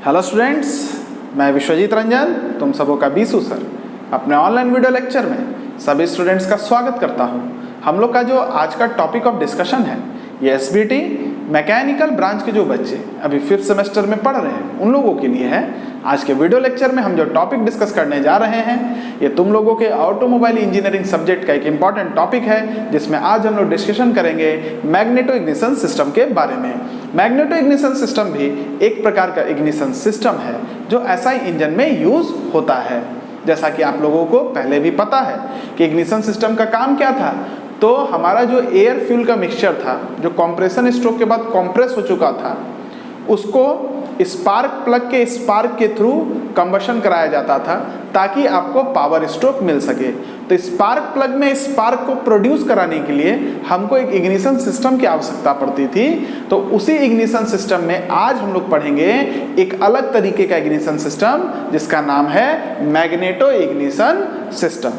Hello students, मैं विश्वजीत रंजन तुम सबों का बीसू सर अपने ऑनलाइन वीडियो लेक्चर में सभी स्टूडेंट्स का स्वागत करता हूं। हम लोग का जो आज का टॉपिक ऑफ डिस्कशन है ये एसबीटी मैकेनिकल ब्रांच के जो बच्चे अभी 5th सेमेस्टर में पढ़ रहे हैं उन लोगों के लिए है। आज के वीडियो लेक्चर में हम जो टॉपिक डिस्कस करने जा रहे हैं ये तुम लोगों के ऑटोमोबाइल इंजीनियरिंग सब्जेक्ट का एक इम्पॉर्टेंट टॉपिक है, जिसमें आज हम लोग डिस्कशन करेंगे मैग्नेटो इग्निशन सिस्टम के बारे में। मैग्नेटो इग्निशन सिस्टम भी एक प्रकार का इग्निशन सिस्टम है जो एसआई इंजन में यूज होता है। जैसा कि आप लोगों को पहले भी पता है कि इग्निशन सिस्टम का काम क्या था, तो हमारा जो एयर फ्यूल का मिक्सचर था जो कंप्रेशन स्ट्रोक के बाद कंप्रेस हो चुका था उसको स्पार्क प्लग के स्पार्क के थ्रू कंबशन कराया जाता था ताकि आपको पावर स्ट्रोक मिल सके। तो स्पार्क प्लग में स्पार्क को प्रोड्यूस कराने के लिए हमको एक इग्निशन सिस्टम की आवश्यकता पड़ती थी। तो उसी इग्निशन सिस्टम में आज हम लोग पढ़ेंगे एक अलग तरीके का इग्निशन सिस्टम जिसका नाम है मैग्नेटो इग्निशन सिस्टम।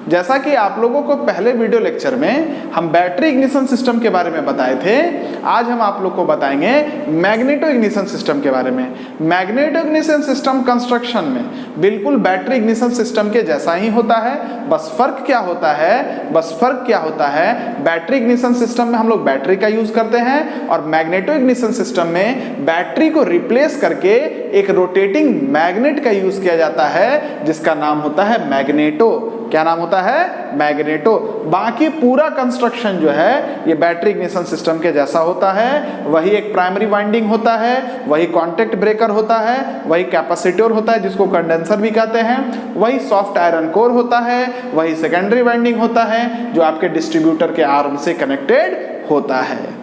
जैसा कि आप लोगों को पहले वीडियो लेक्चर में हम बैटरी इग्निशन सिस्टम के बारे में बताए थे, आज हम आप लोग को बताएंगे मैग्नेटो इग्निशन सिस्टम के बारे में। मैग्नेटो इग्निशन सिस्टम कंस्ट्रक्शन में बिल्कुल बैटरी इग्निशन सिस्टम के जैसा ही होता है, बस फर्क क्या होता है बैटरी इग्निशन सिस्टम में हम लोग बैटरी का यूज करते हैं और मैग्नेटो इग्निशन सिस्टम में बैटरी को रिप्लेस करके एक रोटेटिंग मैग्नेट का यूज किया जाता है जिसका नाम होता है मैग्नेटो। क्या नाम होता है? मैग्नेटो। बाकी पूरा कंस्ट्रक्शन जो है ये बैटरी इग्निशन सिस्टम के जैसा होता है। वही एक प्राइमरी वाइंडिंग होता है, वही कॉन्टैक्ट ब्रेकर होता है, वही कैपेसिटर होता है जिसको कंडेंसर भी कहते हैं, वही सॉफ्ट आयरन कोर होता है, वही सेकेंडरी वाइंडिंग होता है जो आपके डिस्ट्रीब्यूटर के आर्म से कनेक्टेड होता है।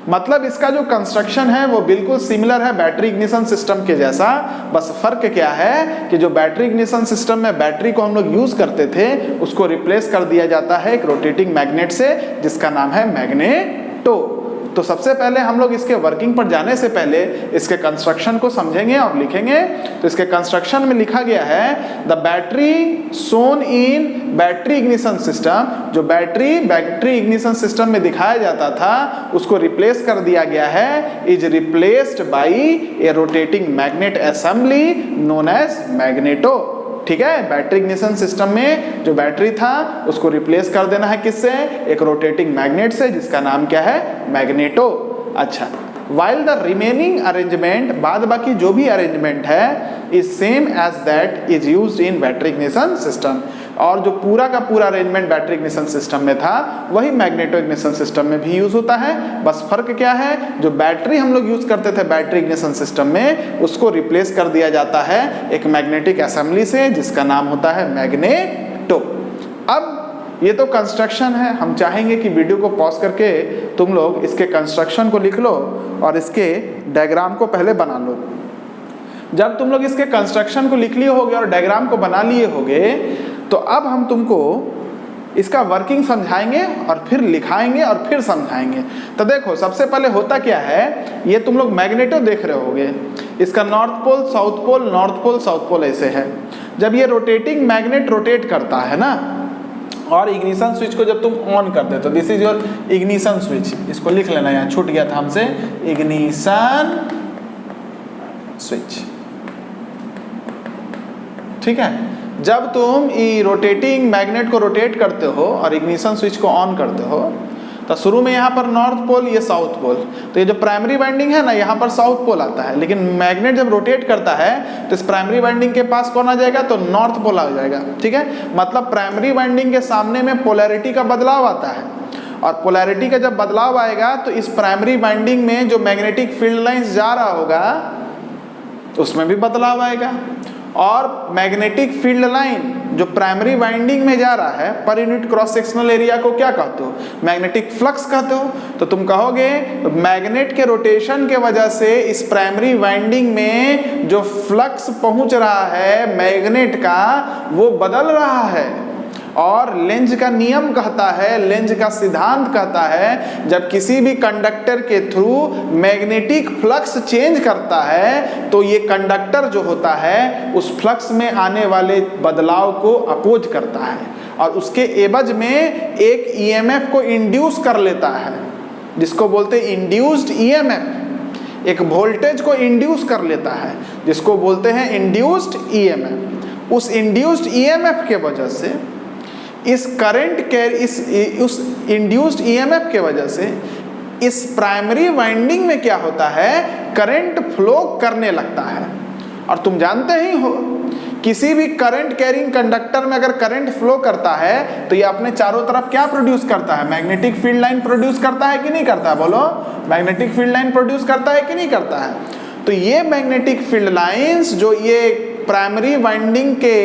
मतलब इसका जो कंस्ट्रक्शन है वो बिल्कुल सिमिलर है बैटरी इग्निशन सिस्टम के जैसा। बस फर्क क्या है कि जो बैटरी इग्निशन सिस्टम में बैटरी को हम लोग यूज करते थे उसको रिप्लेस कर दिया जाता है एक रोटेटिंग मैग्नेट से जिसका नाम है मैग्नेटो। तो सबसे पहले हम लोग इसके वर्किंग पर जाने से पहले इसके कंस्ट्रक्शन को समझेंगे और लिखेंगे। तो इसके कंस्ट्रक्शन में लिखा गया है the battery shown in battery ignition system. जो बैटरी इग्निशन सिस्टम में दिखाया जाता था उसको रिप्लेस कर दिया गया है, is replaced by a rotating magnet assembly known as magneto. ठीक है, बैटरी इग्निशन सिस्टम में जो बैटरी था उसको रिप्लेस कर देना है किससे? एक रोटेटिंग मैग्नेट से जिसका नाम क्या है? मैग्नेटो। अच्छा, while the remaining arrangement बाद बाकी जो भी अरेंजमेंट है is same as that is used in battery ignition system। और जो पूरा का पूरा अरेंजमेंट बैटरी इग्निशन सिस्टम में था वही मैग्नेटो इग्निशन सिस्टम में भी यूज होता है। बस फर्क क्या है, जो बैटरी हम लोग यूज करते थे बैटरी इग्निशन सिस्टम में उसको रिप्लेस कर दिया जाता है एक मैग्नेटिक असेंबली से जिसका नाम होता है मैग्नेटो। अब ये तो कंस्ट्रक्शन है, हम चाहेंगे कि वीडियो को पॉज करके तुम लोग इसके कंस्ट्रक्शन को लिख लो और इसके डायग्राम को पहले बना लो। जब तुम लोग इसके कंस्ट्रक्शन को लिख लिए होगे और डायग्राम को बना लिए होगे तो अब हम तुमको इसका वर्किंग समझाएंगे और फिर लिखाएंगे और फिर समझाएंगे। तो देखो सबसे पहले होता क्या है, ये तुम लोग मैग्नेटो देख रहे होगे, इसका नॉर्थ पोल साउथ पोल ऐसे है। जब ये रोटेटिंग मैग्नेट रोटेट करता है ना और इग्निशन स्विच को जब तुम ऑन कर दे तो this is your ignition switch. इसको लिख लेना, यहाँ छूट गया था हमसे, इग्निशन स्विच। ठीक है, जब तुम रोटेटिंग मैग्नेट को रोटेट करते हो और इग्निशन स्विच को ऑन करते हो तो शुरू में यहाँ पर नॉर्थ पोल, ये साउथ पोल, तो ये जो प्राइमरी वाइंडिंग है ना यहाँ पर साउथ पोल आता है, लेकिन मैग्नेट जब रोटेट करता है तो इस प्राइमरी वाइंडिंग के पास कौन आ जाएगा? तो नॉर्थ पोल आ जाएगा। ठीक है, मतलब प्राइमरी वाइंडिंग के सामने में पोलैरिटी का बदलाव आता है और पोलैरिटी का जब बदलाव आएगा तो इस प्राइमरी वाइंडिंग में जो मैग्नेटिक फील्ड लाइंस जा रहा होगा उसमें भी बदलाव आएगा और मैग्नेटिक फील्ड लाइन जो प्राइमरी वाइंडिंग में जा रहा है per unit cross sectional area को क्या कहते हो? मैग्नेटिक फ्लक्स कहते हो। तो तुम कहोगे मैग्नेट के रोटेशन के वजह से इस प्राइमरी वाइंडिंग में जो फ्लक्स पहुंच रहा है मैग्नेट का वो बदल रहा है। और लेंज का नियम कहता है, लेंज का सिद्धांत कहता है जब किसी भी कंडक्टर के थ्रू मैग्नेटिक फ्लक्स चेंज करता है तो ये कंडक्टर जो होता है उस फ्लक्स में आने वाले बदलाव को अपोज करता है और उसके एवज में एक ईएमएफ को इंड्यूस कर लेता है जिसको बोलते हैं इंड्यूस्ड ईएमएफ। एक वोल्टेज को इंड्यूस कर लेता है, जिसको बोलते हैं इंड्यूस्ड ईएमएफ। उस इंड्यूस्ड ईएमएफ के वजह से इस उस इंड्यूस्ड ईएमएफ के वजह से इस प्राइमरी वाइंडिंग में क्या होता है, करंट फ्लो करने लगता है। और तुम जानते ही हो किसी भी करंट कैरिंग कंडक्टर में अगर करंट फ्लो करता है तो ये अपने चारों तरफ क्या प्रोड्यूस करता है, मैग्नेटिक फील्ड लाइन प्रोड्यूस करता है कि नहीं करता है, बोलो, मैग्नेटिक फील्ड लाइन प्रोड्यूस करता है कि नहीं करता है। तो ये मैग्नेटिक फील्ड लाइंस जो ये प्राइमरी वाइंडिंग के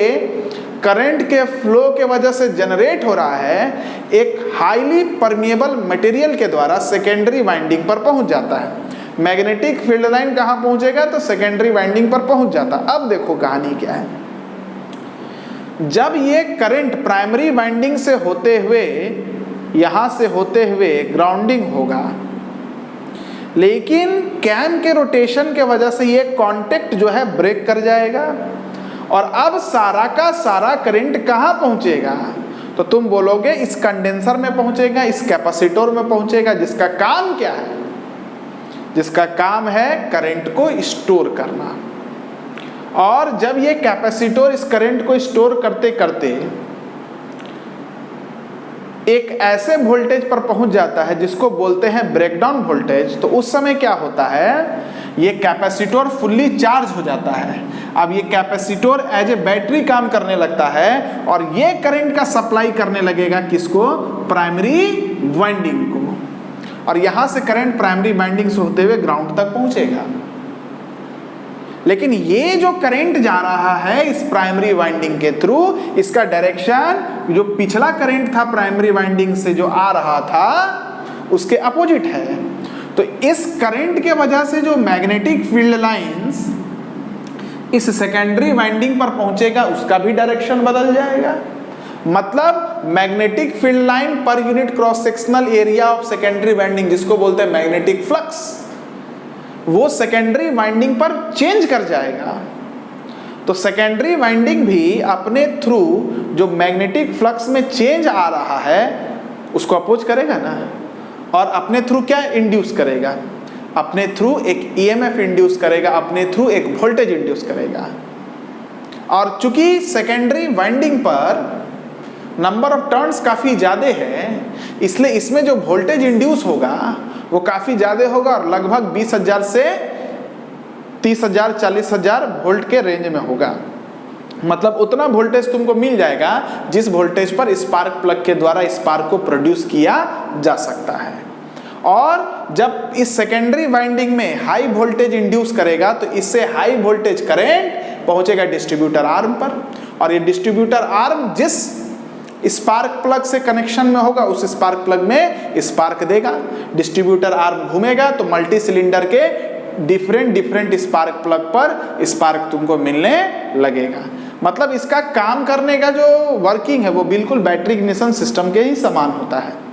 करंट के फ्लो के वजह से जनरेट हो रहा है, एक हाईली परमिएबल मटेरियल के द्वारा सेकेंडरी वाइंडिंग पर पहुंच जाता है। मैग्नेटिक फील्ड लाइन कहां पहुंचेगा, तो सेकेंडरी वाइंडिंग पर पहुंच जाता। अब देखो कहानी क्या है, जब ये करंट प्राइमरी वाइंडिंग से होते हुए यहां से होते हुए ग्राउंडिंग होगा, लेकिन कैम के रोटेशन के वजह से ये कांटेक्ट जो है ब्रेक कर जाएगा और अब सारा का सारा करंट कहां पहुंचेगा, तो तुम बोलोगे इस कंडेंसर में पहुंचेगा, इस कैपेसिटर में पहुंचेगा, जिसका काम क्या है, जिसका काम है करंट को स्टोर करना। और जब ये कैपेसिटर इस करंट को स्टोर करते करते एक ऐसे वोल्टेज पर पहुंच जाता है जिसको बोलते हैं ब्रेकडाउन वोल्टेज, तो उस समय क्या होता है, ये कैपेसिटर फुल्ली चार्ज हो जाता है। अब ये कैपेसिटर एज ए बैटरी काम करने लगता है और ये करंट का सप्लाई करने लगेगा किसको, प्राइमरी वाइंडिंग को, और यहां से करंट प्राइमरी वाइंडिंग से होते हुए ग्राउंड तक पहुंचेगा। लेकिन ये जो करंट जा रहा है इस प्राइमरी वाइंडिंग के थ्रू, इसका डायरेक्शन जो पिछला करंट था प्राइमरी वाइंडिंग से जो आ रहा था उसके अपोजिट है। तो इस करंट के वजह से जो मैग्नेटिक फील्ड लाइंस इस सेकेंडरी वाइंडिंग पर पहुंचेगा उसका भी डायरेक्शन बदल जाएगा। मतलब magnetic field line per unit cross sectional area of secondary winding, जिसको बोलते हैं मैग्नेटिक फ्लक्स, वो सेकेंडरी वाइंडिंग पर चेंज कर जाएगा। तो सेकेंडरी वाइंडिंग भी अपने थ्रू जो मैग्नेटिक फ्लक्स में चेंज आ रहा है उसको अपोज करेगा ना, और अपने थ्रू क्या इंड्यूस करेगा, अपने थ्रू एक ईएमएफ इंड्यूस करेगा, अपने थ्रू एक वोल्टेज इंड्यूस करेगा। और चूंकि सेकेंडरी वाइंडिंग पर नंबर ऑफ टर्न्स काफ़ी ज़्यादा है, इसलिए इसमें जो वोल्टेज इंड्यूस होगा वो काफ़ी ज़्यादा होगा और लगभग 20,000 से 30,000 40,000 वोल्ट के रेंज में होगा। मतलब उतना वोल्टेज तुमको मिल जाएगा जिस वोल्टेज पर स्पार्क प्लग के द्वारा स्पार्क को प्रोड्यूस किया जा सकता है। और जब इस सेकेंडरी वाइंडिंग में हाई वोल्टेज इंड्यूस करेगा तो इससे हाई वोल्टेज करंट पहुंचेगा डिस्ट्रीब्यूटर आर्म पर, और ये डिस्ट्रीब्यूटर आर्म जिस स्पार्क प्लग से कनेक्शन में होगा उस स्पार्क प्लग में स्पार्क देगा। डिस्ट्रीब्यूटर आर्म घूमेगा तो मल्टी सिलेंडर के डिफरेंट स्पार्क प्लग पर स्पार्क तुमको मिलने लगेगा। मतलब इसका काम करने का जो वर्किंग है वो बिल्कुल बैटरी इग्निशन सिस्टम के ही समान होता है।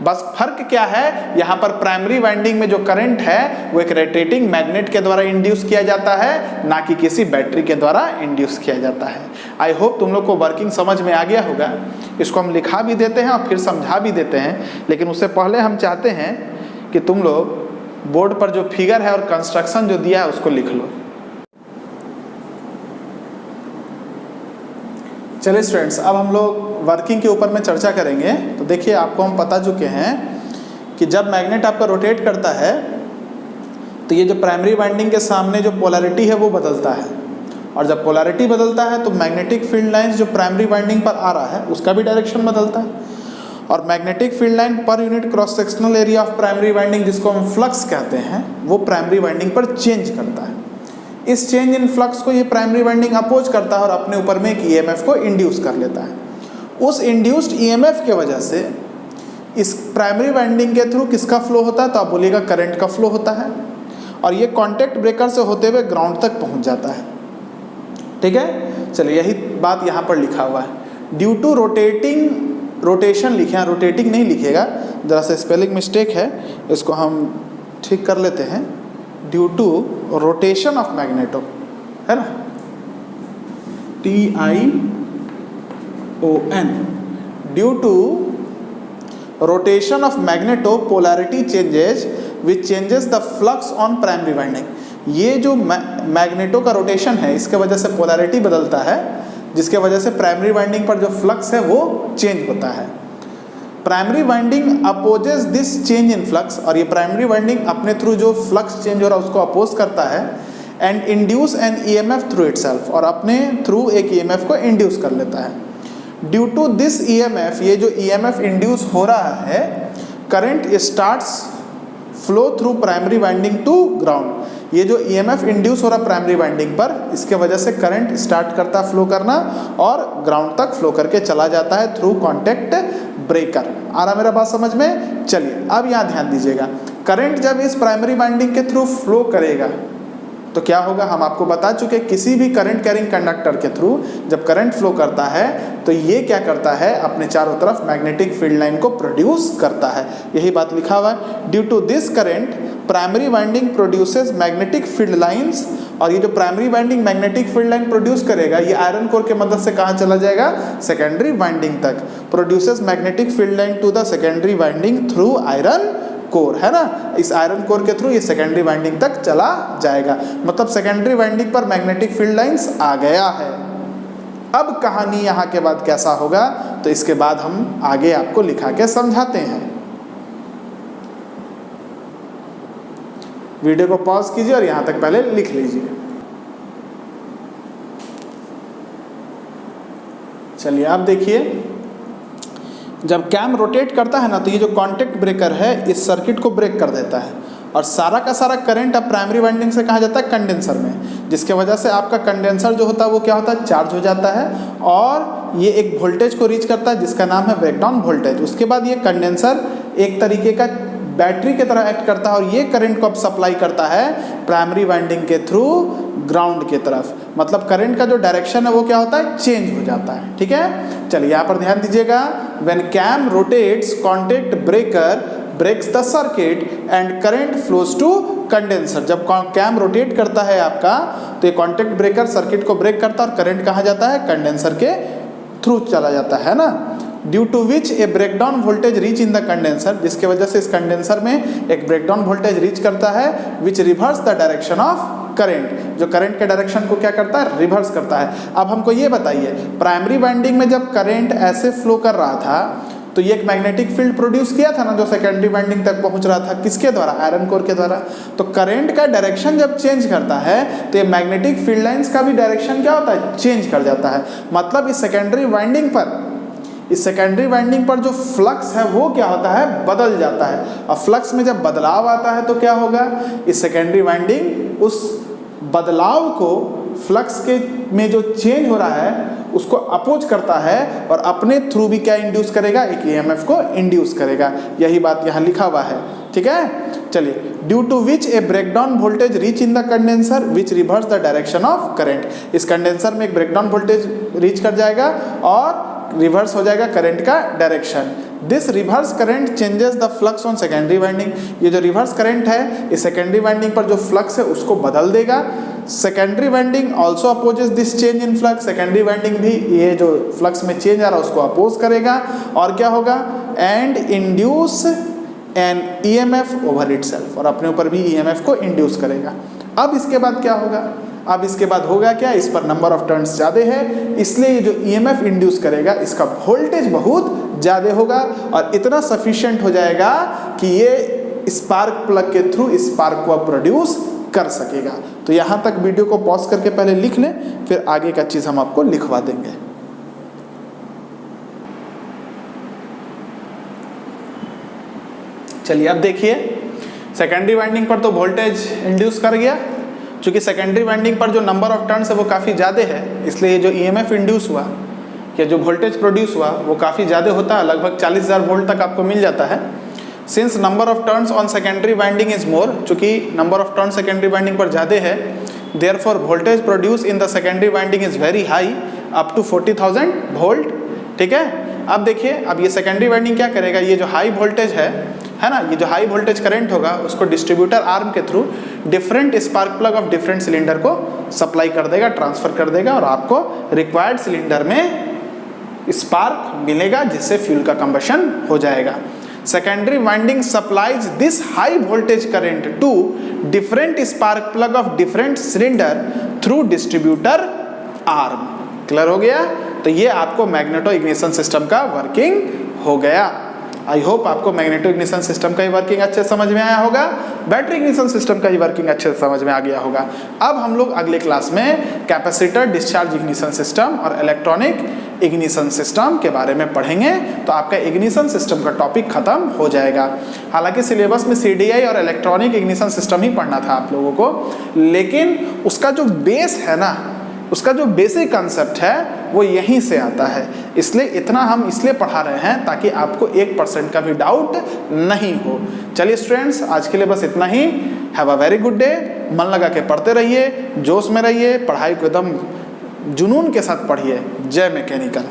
बस फर्क क्या है, यहाँ पर प्राइमरी वाइंडिंग में जो करंट है वो एक रोटेटिंग मैग्नेट के द्वारा इंड्यूस किया जाता है, ना कि किसी बैटरी के द्वारा इंड्यूस किया जाता है। आई होप तुम लोग को वर्किंग समझ में आ गया होगा। इसको हम लिखा भी देते हैं और फिर समझा भी देते हैं, लेकिन उससे पहले हम चाहते हैं कि तुम लोग बोर्ड पर जो फिगर है और कंस्ट्रक्शन जो दिया है उसको लिख लो। चलिए स्टूडेंट्स, अब हम लोग वर्किंग के ऊपर में चर्चा करेंगे। तो देखिए, आपको हम बता चुके हैं कि जब मैग्नेट आपका रोटेट करता है तो ये जो प्राइमरी वाइंडिंग के सामने जो पोलैरिटी है वो बदलता है, और जब पोलैरिटी बदलता है तो मैग्नेटिक फील्ड लाइंस जो प्राइमरी वाइंडिंग पर आ रहा है उसका भी डायरेक्शन बदलता है। और magnetic field line per unit cross sectional area of primary winding, जिसको हम फ्लक्स कहते हैं, वो प्राइमरी वाइंडिंग पर चेंज करता है। इस चेंज इन फ्लक्स को ये प्राइमरी वाइंडिंग अपोज करता है और अपने ऊपर में एक ईएमएफ को इंड्यूस कर लेता है। उस इंड्यूस्ड ईएमएफ के वजह से इस प्राइमरी वाइंडिंग के थ्रू किसका फ्लो होता है, तो आप बोलिएगा करंट का फ्लो होता है, और ये कॉन्टैक्ट ब्रेकर से होते हुए ग्राउंड तक पहुंच जाता है। ठीक है, चलिए यही बात यहाँ पर लिखा हुआ है। ड्यू टू रोटेशन लिखे हैं, रोटेटिंग नहीं लिखेगा, ज़रा सा स्पेलिंग मिस्टेक है, इसको हम ठीक कर लेते हैं। Due to rotation of magneto, है ना, TION, due to rotation of magneto polarity changes which changes the flux on primary winding. ये जो मैग्नेटो का रोटेशन है इसके वजह से पोलैरिटी बदलता है, जिसके वजह से प्राइमरी वाइंडिंग पर जो फ्लक्स है वो चेंज होता है। Primary winding opposes this change in flux, और ये प्राइमरी वाइंडिंग अपने थ्रू जो फ्लक्स चेंज हो रहा है उसको अपोज करता है, and induce N EMF through itself, और अपने थ्रू एक ईएमएफ को इंड्यूस कर लेता है। ड्यू टू दिस ईएमएफ, ये जो ईएमएफ इंड्यूस हो रहा है, current starts flow through primary winding to ground. ये जो ईएमएफ इंड्यूस हो रहा प्राइमरी वाइंडिंग पर, इसके वजह से करंट स्टार्ट करता फ्लो करना और ग्राउंड तक फ्लो करके चला जाता है थ्रू कॉन्टैक्ट ब्रेकर। आ रहा मेरा बात समझ में? चलिए अब यहाँ ध्यान दीजिएगा, करंट जब इस प्राइमरी वाइंडिंग के थ्रू फ्लो करेगा तो क्या होगा, हम आपको बता चुके, किसी भी करंट कैरिंग कंडक्टर के थ्रू जब करंट फ्लो करता है तो ये क्या करता है, अपने चारों तरफ मैग्नेटिक फील्ड लाइन को प्रोड्यूस करता है। यही बात लिखा हुआ है, due to this current primary winding produces magnetic field lines. और ये जो primary winding magnetic field line produce करेगा, ये आयरन कोर के मदद से कहाँ चला जाएगा, सेकेंडरी वाइंडिंग तक। Produces magnetic field line to the secondary winding through iron core, है ना, इस आयरन कोर के थ्रू ये सेकेंडरी वाइंडिंग तक चला जाएगा। मतलब सेकेंडरी वाइंडिंग पर मैग्नेटिक फील्ड लाइंस आ गया है। अब कहानी यहाँ के बाद कैसा होगा, तो इसके बाद हम आगे आपको लिखा के समझाते हैं। वीडियो को पॉज कीजिए और यहाँ तक पहले लिख लीजिए। चलिए आप देखिए, जब कैम रोटेट करता है ना तो ये जो कॉन्टैक्ट ब्रेकर है इस सर्किट को ब्रेक कर देता है, और सारा का सारा करंट अब प्राइमरी वाइंडिंग से कहाँ जाता है, कंडेंसर में, जिसके वजह से आपका कंडेंसर जो होता है वो क्या होता है, चार्ज हो जाता है, और ये एक वोल्टेज को रीच करता है जिसका नाम है ब्रेकडाउन वोल्टेज। उसके बाद ये कंडेंसर एक तरीके का बैटरी की तरह एक्ट करता है, और ये करंट को अब सप्लाई करता है प्राइमरी वाइंडिंग के थ्रू ग्राउंड की तरफ। मतलब करंट का जो डायरेक्शन है वो क्या होता है, चेंज हो जाता है। ठीक है, चलिए यहाँ पर ध्यान दीजिएगा, when cam rotates contact breaker breaks the circuit and current flows to condenser. जब कैम रोटेट करता है आपका तो ये कॉन्टैक्ट ब्रेकर सर्किट को ब्रेक करता है और करंट कहाँ जाता है, कंडेंसर के थ्रू चला जाता है ना। Due to which a breakdown voltage reach in the condenser, जिसके वजह से इस कंडेंसर में एक ब्रेकडाउन वोल्टेज रीच करता है, which reverse the direction of current, जो करंट के डायरेक्शन को क्या करता है, रिवर्स करता है। अब हमको ये बताइए, प्राइमरी वाइंडिंग में जब करंट ऐसे फ्लो कर रहा था तो ये एक मैग्नेटिक फील्ड प्रोड्यूस किया था ना, जो सेकेंडरी वाइंडिंग तक पहुंच रहा था, किसके द्वारा, आयरन कोर के द्वारा। तो करंट का डायरेक्शन जब चेंज करता है तो ये मैग्नेटिक फील्ड लाइंस का भी डायरेक्शन क्या होता है, चेंज कर जाता है। मतलब इस सेकेंडरी वाइंडिंग पर जो फ्लक्स है वो क्या होता है, बदल जाता है। और फ्लक्स में जब बदलाव आता है तो क्या होगा, इस सेकेंडरी वाइंडिंग उस बदलाव को, फ्लक्स के में जो चेंज हो रहा है उसको अपोज करता है, और अपने थ्रू भी क्या इंड्यूस करेगा, एक ईएमएफ को इंड्यूस करेगा। यही बात यहाँ लिखा हुआ है। ठीक है, चलिए, due to which a breakdown voltage reach in the condenser which reverse the direction of current. इस कंडेंसर में एक ब्रेकडाउन वोल्टेज रीच कर जाएगा और रिवर्स हो जाएगा करंट का direction. This reverse current changes the flux on secondary winding. ये जो रिवर्स करंट है इस सेकेंडरी वाइंडिंग पर जो फ्लक्स है उसको बदल देगा। Secondary winding also opposes this change in flux. Secondary winding भी ये जो फ्लक्स में चेंज आ रहा है उसको अपोज करेगा, और क्या होगा, and induce N EMF over itself, और अपने ऊपर भी ईएमएफ को इंड्यूस करेगा। अब इसके बाद क्या होगा, अब इसके बाद होगा क्या, इस पर नंबर ऑफ टर्न्स ज़्यादा है, इसलिए ये जो ईएमएफ इंड्यूस करेगा इसका वोल्टेज बहुत ज़्यादा होगा, और इतना सफिशिएंट हो जाएगा कि ये स्पार्क प्लग के थ्रू स्पार्क को प्रोड्यूस कर सकेगा। तो यहाँ तक वीडियो को पॉज करके पहले लिख लें, फिर आगे का चीज़ हम आपको लिखवा देंगे। चलिए अब देखिए, सेकेंडरी वाइंडिंग पर तो वोल्टेज इंड्यूस कर गया, चूँकि सेकेंडरी वाइंडिंग पर जो नंबर ऑफ टर्न्स है वो काफ़ी ज़्यादा है, इसलिए जो ईएमएफ इंड्यूस हुआ या जो वोल्टेज प्रोड्यूस हुआ वो काफ़ी ज़्यादा होता है, लगभग 40,000 वोल्ट तक आपको मिल जाता है। Since number of turns on secondary winding is more, चूँकि number of turns secondary winding पर ज़्यादा है, therefore voltage produce in the secondary winding is very high, up to 40,000 volt. ठीक है, अब देखिए, अब ये सेकेंडरी वाइंडिंग क्या करेगा, ये जो हाई वोल्टेज है ना, ये जो हाई वोल्टेज करंट होगा उसको डिस्ट्रीब्यूटर आर्म के through different spark plug of different cylinder को सप्लाई कर देगा, ट्रांसफर कर देगा, और आपको रिक्वायर्ड सिलेंडर में स्पार्क मिलेगा जिससे फ्यूल का कंबशन हो जाएगा। Secondary winding supplies this high voltage current to different spark plug of different cylinder through distributor arm. Clear हो गया? तो ये आपको मैग्नेटो इग्निशन सिस्टम का वर्किंग हो गया। आई होप आपको मैग्नेटो इग्निशन सिस्टम का ही वर्किंग अच्छे से समझ में आया होगा, बैटरी इग्निशन सिस्टम का ही वर्किंग अच्छे से समझ में आ गया होगा। अब हम लोग अगले क्लास में कैपेसिटर डिस्चार्ज इग्निशन सिस्टम और इलेक्ट्रॉनिक इग्निशन सिस्टम के बारे में पढ़ेंगे, तो आपका इग्निशन सिस्टम का टॉपिक खत्म हो जाएगा। हालांकि सिलेबस में CDI और इलेक्ट्रॉनिक इग्निशन सिस्टम ही पढ़ना था आप लोगों को, लेकिन उसका जो बेस है ना, उसका जो बेसिक कंसेप्ट है वो यहीं से आता है। इसलिए इतना हम इसलिए पढ़ा रहे हैं ताकि आपको 1% का भी डाउट नहीं हो। चलिए स्टूडेंट्स, आज के लिए बस इतना ही। Have a very good day. मन लगा के पढ़ते रहिए, जोश में रहिए, पढ़ाई को एकदम जुनून के साथ पढ़िए। जय मैकेनिकल।